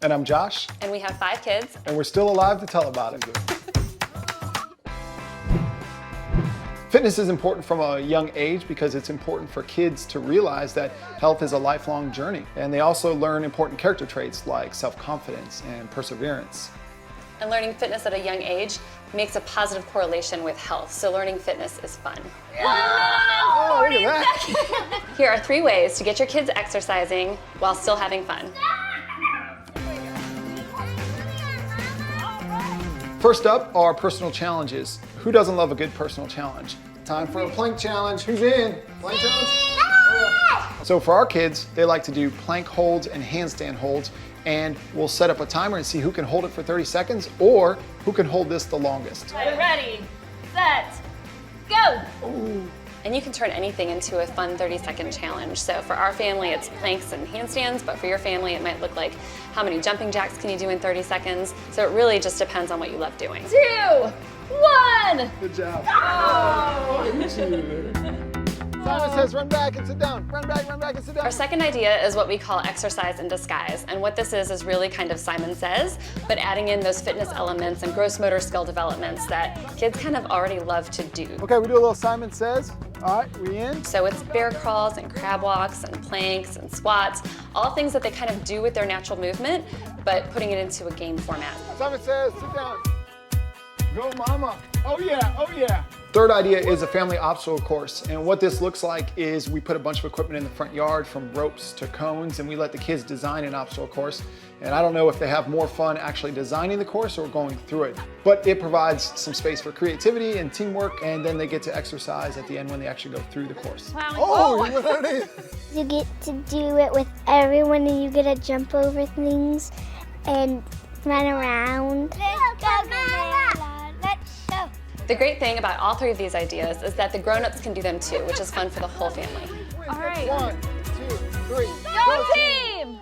And I'm Josh. And we have 5 kids. And we're still alive to tell about it. Fitness is important from a young age because it's important for kids to realize that health is a lifelong journey. And they also learn important character traits like self-confidence and perseverance. And learning fitness at a young age makes a positive correlation with health. So learning fitness is fun. Oh, look at that. Here are 3 ways to get your kids exercising while still having fun. First up are personal challenges. Who doesn't love a good personal challenge? Time for a plank challenge. Who's in? Plank challenge? So for our kids, they like to do plank holds and handstand holds, and we'll set up a timer and see who can hold it for 30 seconds or who can hold this the longest. Ready, set, go! Ooh. And you can turn anything into a fun 30-second challenge. So for our family, it's planks and handstands, but for your family, it might look like how many jumping jacks can you do in 30 seconds. So it really just depends on what you love doing. 2, 1! Good job. Oh. Simon says run back and sit down. Run back and sit down. Our second idea is what we call exercise in disguise. And what this is really kind of Simon Says, but adding in those fitness elements and gross motor skill developments that kids kind of already love to do. Okay, we do a little Simon Says. All right, we in? So it's bear crawls and crab walks and planks and squats, all things that they kind of do with their natural movement, but putting it into a game format. Simon Says, sit down. Go mama. Oh yeah, oh yeah. Third idea is a family obstacle course. And what this looks like is we put a bunch of equipment in the front yard from ropes to cones, and we let the kids design an obstacle course. And I don't know if they have more fun actually designing the course or going through it, but it provides some space for creativity and teamwork, and then they get to exercise at the end when they actually go through the course. Wow. Oh, you went underneath. You get to do it with everyone and you get to jump over things and run around. Let's go, Mama! Let's go. The great thing about all 3 of these ideas is that the grown-ups can do them too, which is fun for the whole family. All right. 1, 2, 3. Go team!